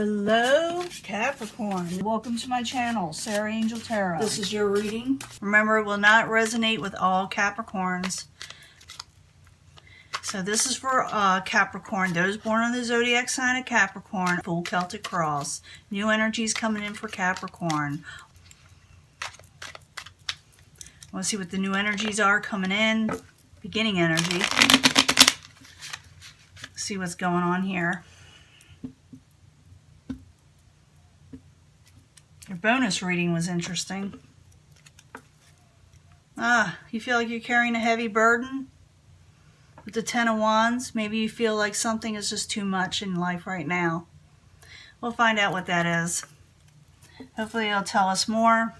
Hello, Capricorn. Welcome to my channel, Sarah Angel Tarot. This is your reading. Remember, it will not resonate with all Capricorns. So this is for Capricorn, those born on the zodiac sign of Capricorn, full Celtic cross. New energies coming in for Capricorn. Let's see what the new energies are coming in. Beginning energy. See what's going on here. Your bonus reading was interesting. You feel like you're carrying a heavy burden with the Ten of Wands. Maybe you feel like something is just too much in life right now. We'll find out what that is. Hopefully it'll tell us more.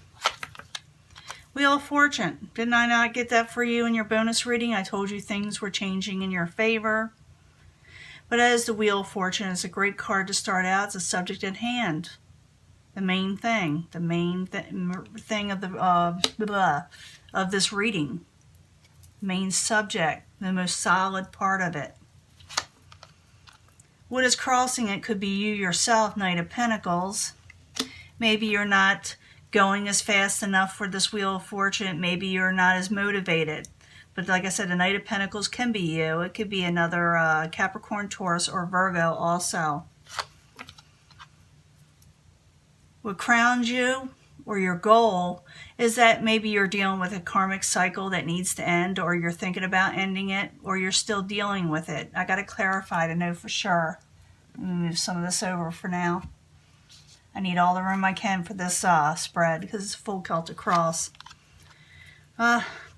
Wheel of Fortune. Didn't I not get that for you in your bonus reading? I told you things were changing in your favor. But as the Wheel of Fortune, it's a great card to start out. It's a subject at hand. The main thing. The main thing of the of this reading. Main subject. The most solid part of it. What is crossing it could be you yourself, Knight of Pentacles. Maybe you're not going as fast enough for this Wheel of Fortune. Maybe you're not as motivated. But like I said, the Knight of Pentacles can be you. It could be another Capricorn, Taurus, or Virgo also. What crowns you, or your goal, is that maybe you're dealing with a karmic cycle that needs to end, or you're thinking about ending it, or you're still dealing with it. I got to clarify to know for sure. Let me move some of this over for now. I need all the room I can for this spread because it's full Celtic cross.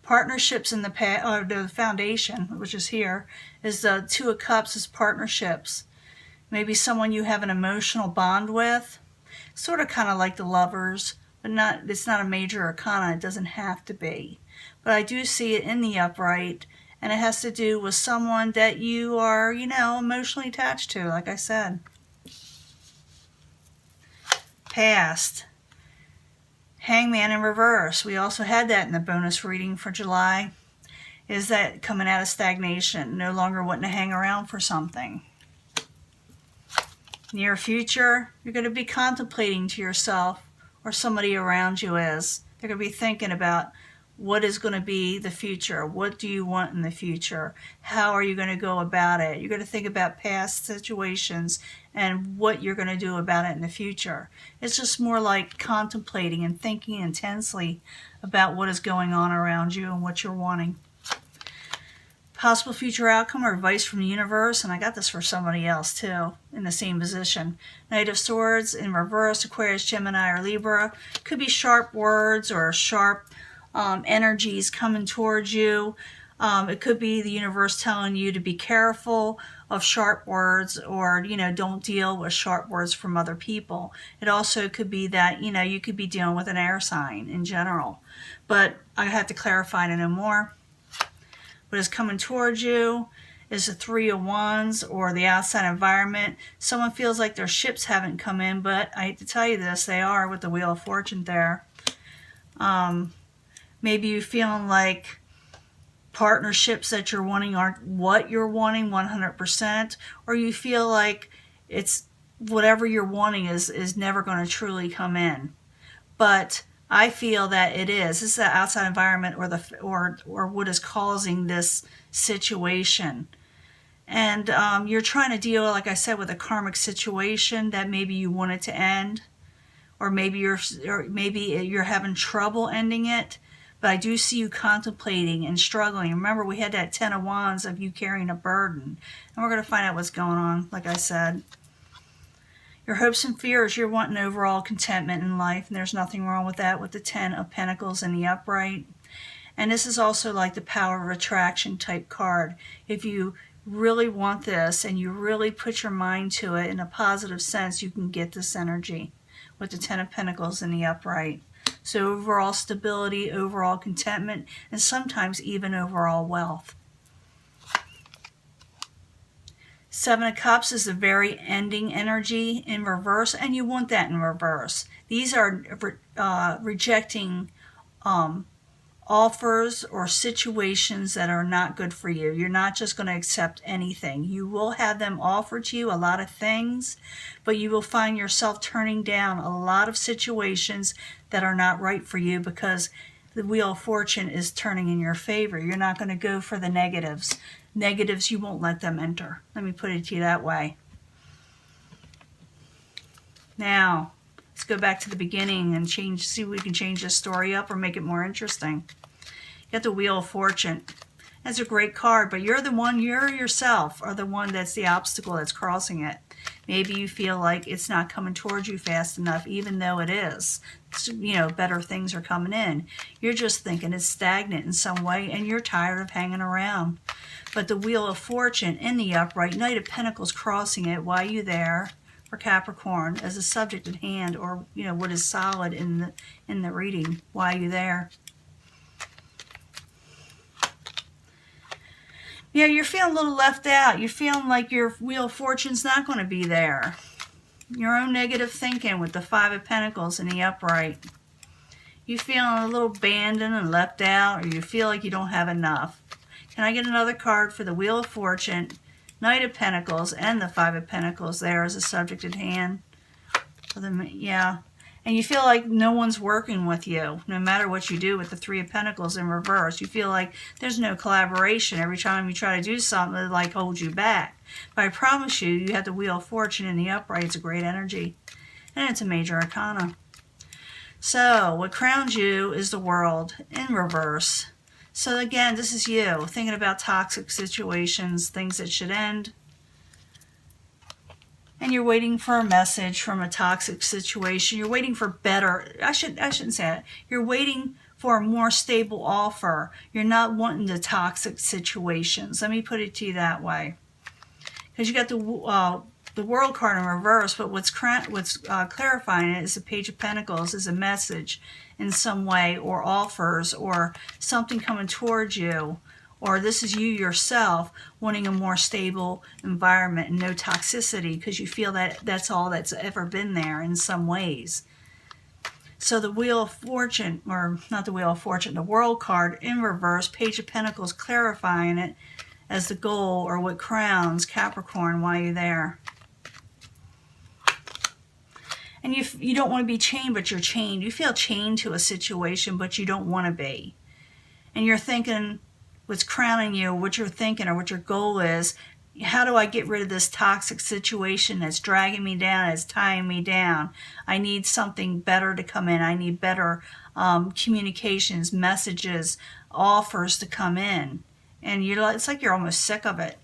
Partnerships in the foundation, which is here, is the Two of Cups is partnerships. Maybe someone you have an emotional bond with. Sort of kind of like the Lovers, but it's not a major arcana. It doesn't have to be. But I do see it in the upright, and it has to do with someone that you are, emotionally attached to, like I said. Past. Hangman in reverse. We also had that in the bonus reading for July. Is that coming out of stagnation, no longer wanting to hang around for something. Near future, you're going to be contemplating to yourself, or somebody around you is. They're going to be thinking about what is going to be the future. What do you want in the future? How are you going to go about it? You're going to think about past situations and what you're going to do about it in the future. It's just more like contemplating and thinking intensely about what is going on around you and what you're wanting. Possible future outcome or advice from the universe, and I got this for somebody else too, in the same position. Knight of Swords in reverse, Aquarius, Gemini, or Libra. Could be sharp words or sharp energies coming towards you. It could be the universe telling you to be careful of sharp words, or, don't deal with sharp words from other people. It also could be that, you could be dealing with an air sign in general. But I have to clarify to know more. What is coming towards you is the Three of Wands, or the outside environment. Someone feels like their ships haven't come in, but I hate to tell you this, they are with the Wheel of Fortune there. Maybe you're feeling like partnerships that you're wanting aren't what you're wanting 100%, or you feel like it's whatever you're wanting is never going to truly come in. But I feel that it is. This is the outside environment, or what is causing this situation. And you're trying to deal, like I said, with a karmic situation that maybe you want it to end, or maybe you're having trouble ending it. But I do see you contemplating and struggling. Remember, we had that Ten of Wands of you carrying a burden, and we're going to find out what's going on. Like I said. Your hopes and fears, you're wanting overall contentment in life, and there's nothing wrong with that with the Ten of Pentacles in the upright. And this is also like the Power of Attraction type card. If you really want this and you really put your mind to it in a positive sense, you can get this energy with the Ten of Pentacles in the upright. So overall stability, overall contentment, and sometimes even overall wealth. Seven of Cups is the very ending energy in reverse, and you want that in reverse. These are rejecting offers or situations that are not good for you. You're not just going to accept anything. You will have them offer to you a lot of things, but you will find yourself turning down a lot of situations that are not right for you because the Wheel of Fortune is turning in your favor. You're not going to go for the negatives. Negatives, you won't let them enter. Let me put it to you that way. Now, let's go back to the beginning and see if we can change this story up or make it more interesting. You got the Wheel of Fortune. That's a great card, but you're yourself are the one that's the obstacle that's crossing it. Maybe you feel like it's not coming towards you fast enough, even though it is. Better things are coming in. You're just thinking it's stagnant in some way, and you're tired of hanging around. But the Wheel of Fortune in the upright, Knight of Pentacles crossing it, why you there? For Capricorn, as a subject at hand, or what is solid in the reading, why are you there? Yeah, you're feeling a little left out. You're feeling like your Wheel of Fortune's not going to be there. Your own negative thinking with the Five of Pentacles in the upright. You feeling a little abandoned and left out, or you feel like you don't have enough. Can I get another card for the Wheel of Fortune, Knight of Pentacles, and the Five of Pentacles there as a subject at hand? Yeah. And you feel like no one's working with you, no matter what you do with the Three of Pentacles in reverse. You feel like there's no collaboration. Every time you try to do something, it like holds you back. But I promise you, you have the Wheel of Fortune in the upright. It's a great energy. And it's a major arcana. So, what crowns you is the World in reverse. So again, this is you, thinking about toxic situations, things that should end. And you're waiting for a message from a toxic situation. You're waiting for better. I shouldn't say that. You're waiting for a more stable offer. You're not wanting the toxic situations. Let me put it to you that way. Because you got the World card in reverse, but what's clarifying it is the Page of Pentacles is a message in some way, or offers, or something coming towards you. Or this is you yourself wanting a more stable environment and no toxicity because you feel that that's all that's ever been there in some ways. So the Wheel of Fortune, or not the Wheel of Fortune, the World card in reverse, Page of Pentacles clarifying it as the goal or what crowns Capricorn while you're there. And you don't want to be chained, but you're chained. You feel chained to a situation, but you don't want to be. And you're thinking, what's crowning you, what you're thinking, or what your goal is, how do I get rid of this toxic situation that's dragging me down, that's tying me down? I need something better to come in. I need better communications, messages, offers to come in. And it's like you're almost sick of it.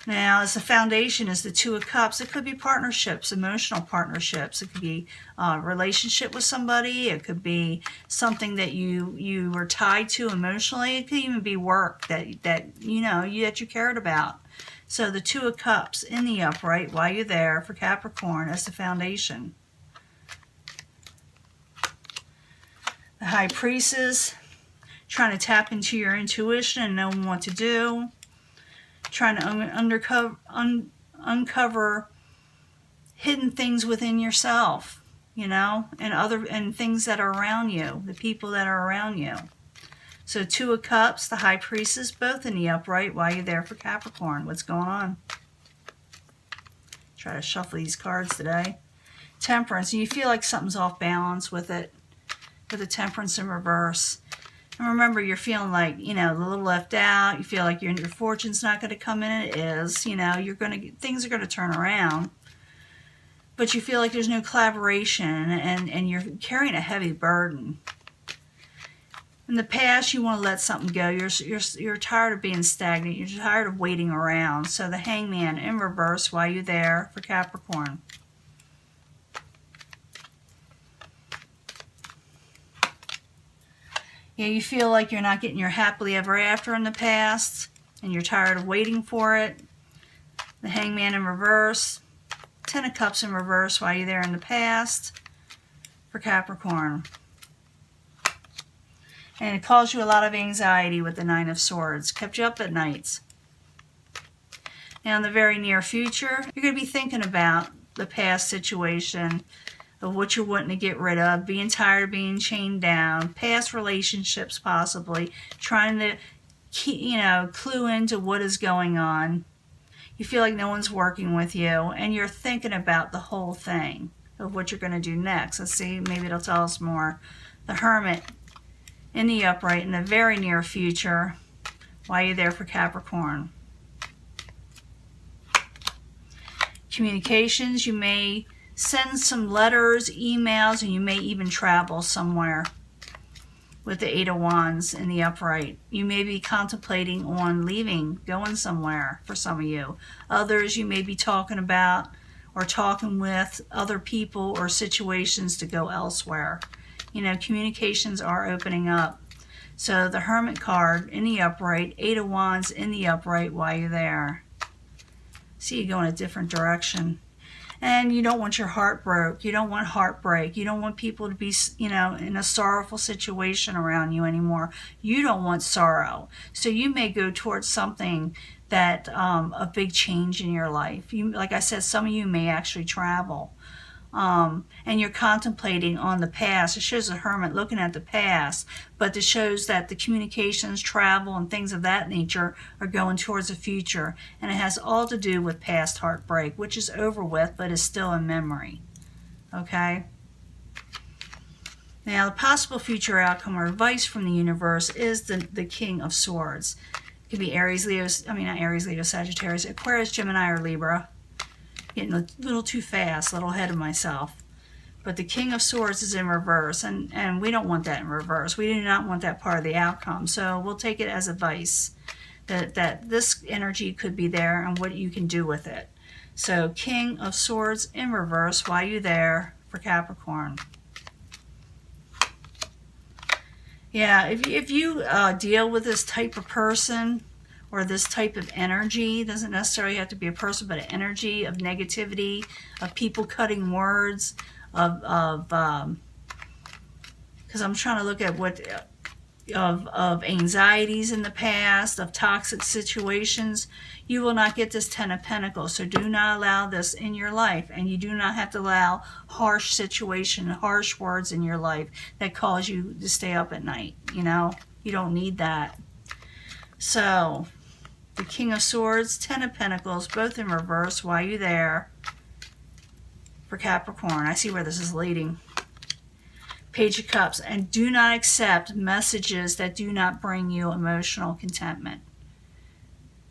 Now, as the foundation is the Two of Cups, it could be partnerships, emotional partnerships. It could be a relationship with somebody. It could be something that you were tied to emotionally. It could even be work that you cared about. So the Two of Cups in the upright while you're there for Capricorn as the foundation. The High Priestess, trying to tap into your intuition and knowing what to do. Trying to uncover hidden things within yourself, and things that are around you, the people that are around you. So Two of Cups, the High Priestess, both in the upright while you're there for Capricorn. What's going on? Try to shuffle these cards today. Temperance, and you feel like something's off balance with it, with the Temperance in reverse. And remember, you're feeling like, a little left out. You feel like your fortune's not going to come in. It is. Things are going to turn around. But you feel like there's no collaboration, and you're carrying a heavy burden. In the past, you want to let something go. You're tired of being stagnant. You're tired of waiting around. So the Hangman in reverse while you're there for Capricorn. Yeah, you feel like you're not getting your happily ever after in the past, and you're tired of waiting for it. The Hangman in reverse. Ten of Cups in reverse while you're there in the past for Capricorn. And it caused you a lot of anxiety with the Nine of Swords. Kept you up at nights. Now in the very near future, you're going to be thinking about the past situation, of what you're wanting to get rid of, being tired of being chained down, past relationships possibly, trying to clue into what is going on. You feel like no one's working with you, and you're thinking about the whole thing of what you're going to do next. Let's see, maybe it'll tell us more. The Hermit in the upright in the very near future. Why are you there for Capricorn? Communications, you may send some letters, emails, and you may even travel somewhere with the Eight of Wands in the upright. You may be contemplating on leaving, going somewhere for some of you. Others, you may be talking about or talking with other people or situations to go elsewhere. You know, communications are opening up. So the Hermit card in the upright, Eight of Wands in the upright while you're there. See, you go in a different direction. And you don't want your heart broke. You don't want heartbreak. You don't want people to be, in a sorrowful situation around you anymore. You don't want sorrow. So you may go towards something that, a big change in your life. Like I said, some of you may actually travel. And you're contemplating on the past. It shows the Hermit looking at the past, but it shows that the communications, travel, and things of that nature are going towards the future. And it has all to do with past heartbreak, which is over with, but is still in memory. Okay? Now, the possible future outcome or advice from the universe is the King of Swords. It could be Aries, Leo, not Aries, Leo, Sagittarius, Aquarius, Gemini, or Libra. Getting a little too fast, a little ahead of myself. But the King of Swords is in reverse, and we don't want that in reverse. We do not want that part of the outcome. So we'll take it as advice that this energy could be there and what you can do with it. So King of Swords in reverse while you're there for Capricorn. Yeah, if you deal with this type of person, or this type of energy, doesn't necessarily have to be a person, but an energy of negativity, of people cutting words, because I'm trying to look at what, of anxieties in the past, of toxic situations, you will not get this Ten of Pentacles. So do not allow this in your life, and you do not have to allow harsh situation, harsh words in your life that cause you to stay up at night. You don't need that. So the King of Swords, Ten of Pentacles, both in reverse while you're there for Capricorn. I see where this is leading. Page of Cups. And do not accept messages that do not bring you emotional contentment.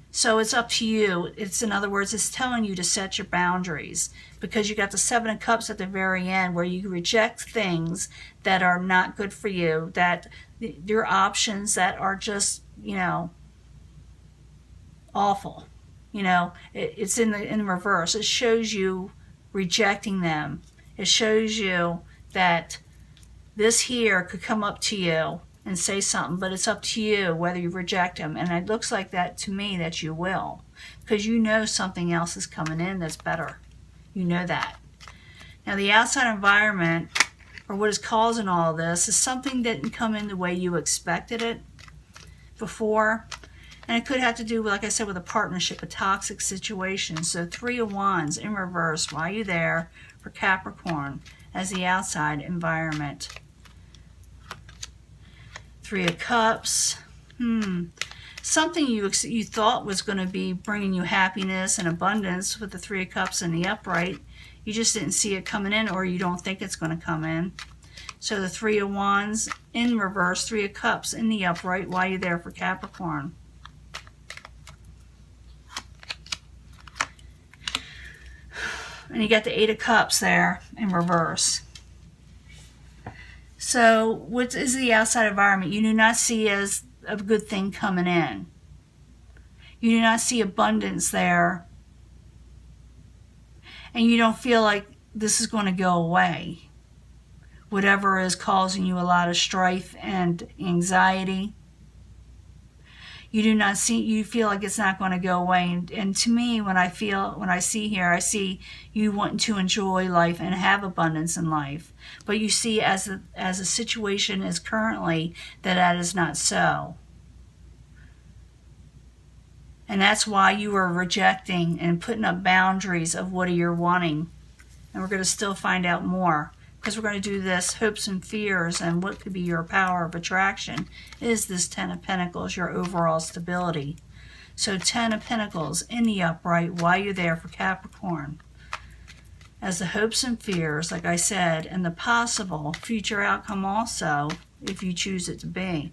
So it's up to you. In other words, it's telling you to set your boundaries, because you got the Seven of Cups at the very end where you reject things that are not good for you, that your options that are just, awful. It's in the reverse. It shows you rejecting them. It shows you that this here could come up to you and say something, but it's up to you whether you reject them. And it looks like that to me that you will, because something else is coming in that's better. You know that. Now the outside environment, or what is causing all of this, is something that didn't come in the way you expected it before. And it could have to do with, like I said, with a partnership, a toxic situation. So Three of Wands in reverse while you're there for Capricorn as the outside environment. Three of Cups. Something you thought was going to be bringing you happiness and abundance with the Three of Cups in the upright. You just didn't see it coming in, or you don't think it's going to come in. So the Three of Wands in reverse, Three of Cups in the upright while you're there for Capricorn. And you got the Eight of Cups there in reverse. So what is the outside environment? You do not see as a good thing coming in. You do not see abundance there. And you don't feel like this is going to go away. Whatever is causing you a lot of strife and anxiety, you feel like it's not going to go away. And to me, when I see here, I see you wanting to enjoy life and have abundance in life. But you see as a situation is currently that is not so. And that's why you are rejecting and putting up boundaries of what you're wanting. And we're going to still find out more. because we're going to do this hopes and fears and what could be your power of attraction, is this Ten of Pentacles, your overall stability. So 10 of Pentacles in the upright while you're there for Capricorn. As the hopes and fears, like I said, and the possible future outcome also, if you choose it to be,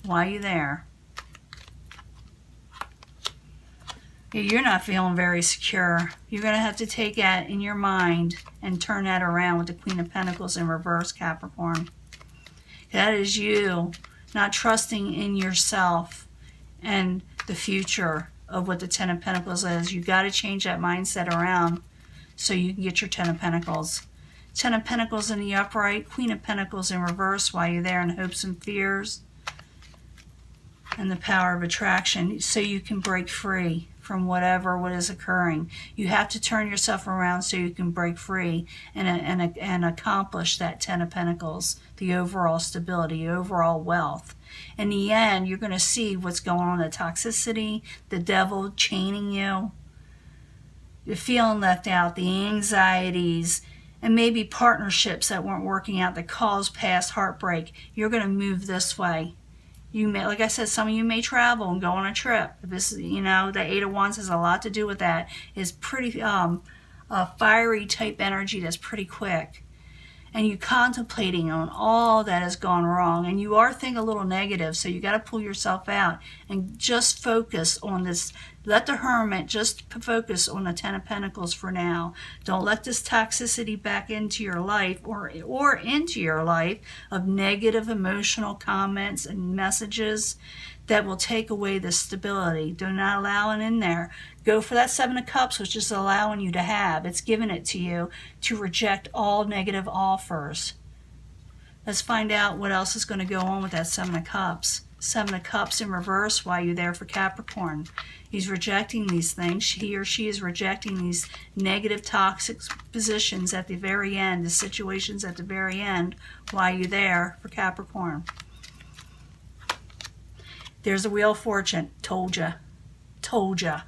while you're there. You're not feeling very secure. You're going to have to take that in your mind and turn that around with the Queen of Pentacles in reverse, Capricorn. That is you not trusting in yourself and the future of what the Ten of Pentacles is. You got to change that mindset around so you can get your Ten of Pentacles. Ten of Pentacles in the upright, Queen of Pentacles in reverse while you're there in hopes and fears. And the power of attraction so you can break free from what is occurring. You have to turn yourself around so you can break free and accomplish that Ten of Pentacles, the overall stability, overall wealth. In the end, you're going to see what's going on, the toxicity, the devil chaining you, the feeling left out, the anxieties, and maybe partnerships that weren't working out that caused past heartbreak. You're going to move this way. You may, like I said, some of you may travel and go on a trip. This, you know, the Eight of Wands has a lot to do with that. It's pretty a fiery type energy that's pretty quick. And you contemplating on all that has gone wrong. And you are thinking a little negative, so you got to pull yourself out and just focus on this. Let the Hermit just focus on the Ten of Pentacles for now. Don't let this toxicity back into your life or into your life of negative emotional comments and messages that will take away the stability. Do not allow it in there. Go for that Seven of Cups, which is allowing you to have. It's giving it to you to reject all negative offers. Let's find out what else is going to go on with that Seven of Cups. Seven of Cups in reverse while you're there for Capricorn. He's rejecting these things. He or she is rejecting these negative, toxic positions at the very end, the situations at the very end while you're there for Capricorn. There's a Wheel of Fortune. Told ya. Told ya.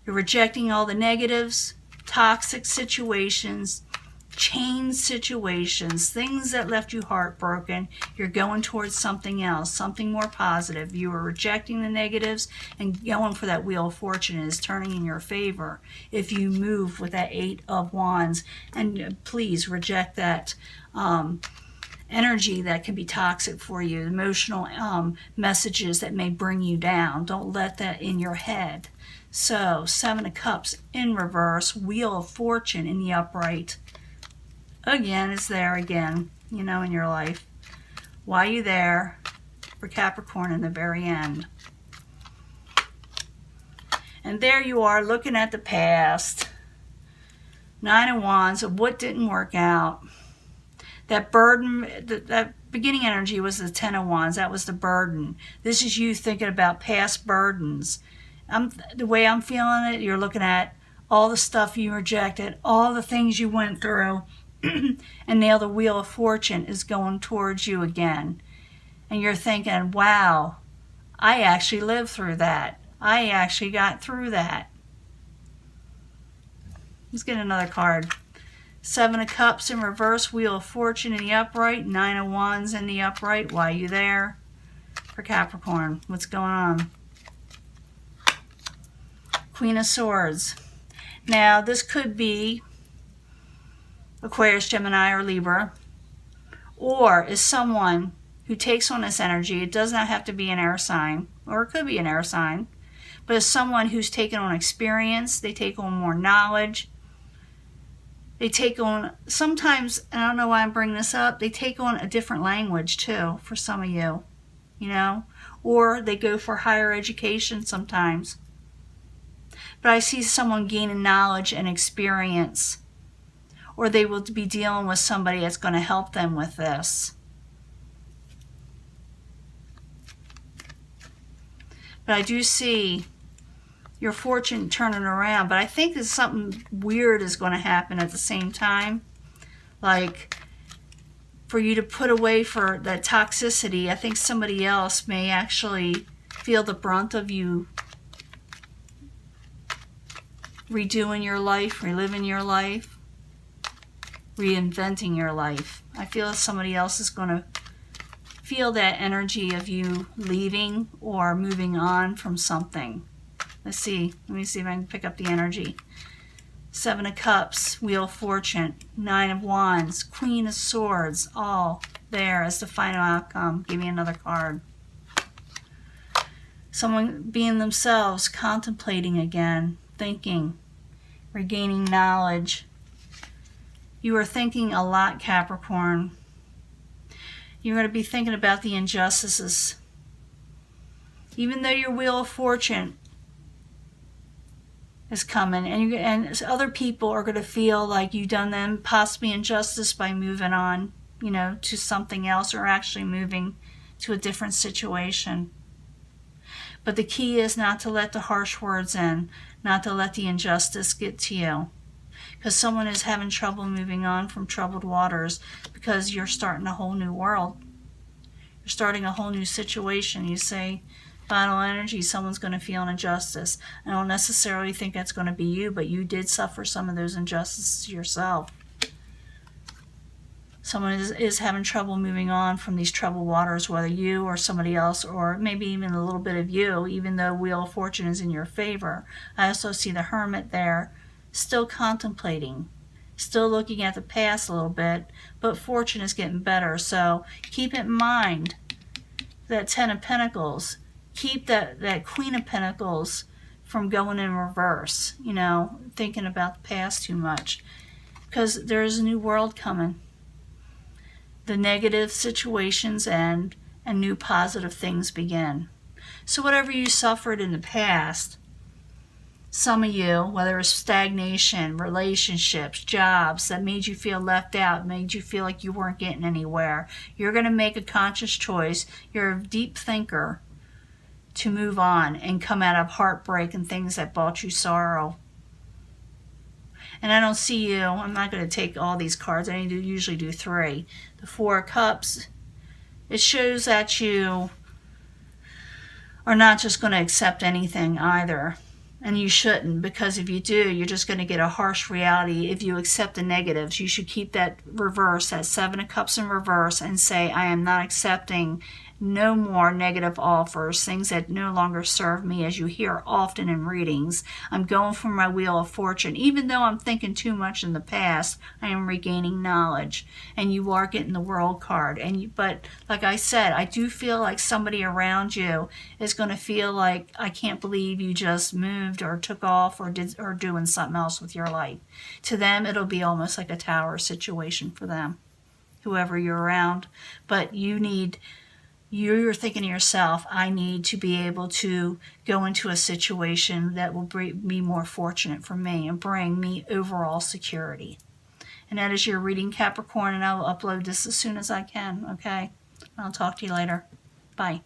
You're rejecting all the negatives, toxic situations, chain situations, things that left you heartbroken. You're going towards something else, something more positive. You are rejecting the negatives and going for that Wheel of Fortune. It is turning in your favor if you move with that Eight of Wands. And please reject that energy that can be toxic for you, emotional messages that may bring you down. Don't let that in your head. So, Seven of Cups in reverse, Wheel of Fortune in the upright. Again, it's there again, you know, in your life. Why are you there for Capricorn in the very end? And there you are looking at the past. Nine of Wands, of what didn't work out. That burden, that beginning energy was the Ten of Wands. That was the burden. This is you thinking about past burdens. The way I'm feeling it, you're looking at all the stuff you rejected, all the things you went through, and now the Wheel of Fortune is going towards you again. And you're thinking, wow, I actually lived through that. I actually got through that. Let's get another card. Seven of Cups in reverse, Wheel of Fortune in the upright, Nine of Wands in the upright. Why are you there for Capricorn? What's going on? Queen of Swords. Now, this could be Aquarius, Gemini, or Libra, or is someone who takes on this energy. It does not have to be an air sign, or it could be an air sign, but is someone who's taken on experience. They take on more knowledge. They take on, sometimes, I don't know why I'm bringing this up, they take on a different language too for some of you, you know, or they go for higher education sometimes. But I see someone gaining knowledge and experience, or they will be dealing with somebody that's going to help them with this. But I do see your fortune turning around, but I think there's something weird is going to happen at the same time. Like, for you to put away for that toxicity, I think somebody else may actually feel the brunt of you redoing your life, reliving your life. reinventing your life. I feel somebody else is going to feel that energy of you leaving or moving on from something. Let's see. Let me see if I can pick up the energy. 7 of Cups, Wheel of Fortune, 9 of Wands, Queen of Swords, all there as the final outcome. Give me another card. Someone being themselves, contemplating again, thinking, regaining knowledge. You are thinking a lot, Capricorn. You're going to be thinking about the injustices. Even though your Wheel of Fortune is coming, and other people are going to feel like you've done them possibly injustice by moving on, to something else, or actually moving to a different situation. But the key is not to let the harsh words in, not to let the injustice get to you. Because someone is having trouble moving on from troubled waters because you're starting a whole new world. You're starting a whole new situation. You say, final energy, someone's going to feel an injustice. I don't necessarily think that's going to be you, but you did suffer some of those injustices yourself. Someone is having trouble moving on from these troubled waters, whether you or somebody else, or maybe even a little bit of you, even though Wheel of Fortune is in your favor. I also see the Hermit there, still contemplating, still looking at the past a little bit, but fortune is getting better. So keep it in mind, that 10 of Pentacles. Keep that Queen of Pentacles from going in reverse, thinking about the past too much. Because there's a new world coming. The negative situations end and new positive things begin. So whatever you suffered in the past, some of you, whether it's stagnation, relationships, jobs that made you feel left out, made you feel like you weren't getting anywhere, you're going to make a conscious choice. You're a deep thinker to move on and come out of heartbreak and things that brought you sorrow. And I don't see you, I'm not going to take all these cards, I usually do 3. The 4 of Cups, it shows that you are not just going to accept anything either. And you shouldn't, because if you do, you're just going to get a harsh reality. If you accept the negatives, you should keep that reverse, that 7 of Cups in reverse, and say, I am not accepting no more negative offers, things that no longer serve me, as you hear often in readings. I'm going for my Wheel of Fortune. Even though I'm thinking too much in the past, I am regaining knowledge. And you are getting the World card. But like I said, I do feel like somebody around you is going to feel like, I can't believe you just moved or took off or doing something else with your life. To them, it'll be almost like a tower situation for them, whoever you're around. But you're thinking to yourself, I need to be able to go into a situation that will be more fortunate for me and bring me overall security. And that is your reading, Capricorn, and I will upload this as soon as I can, okay? I'll talk to you later. Bye.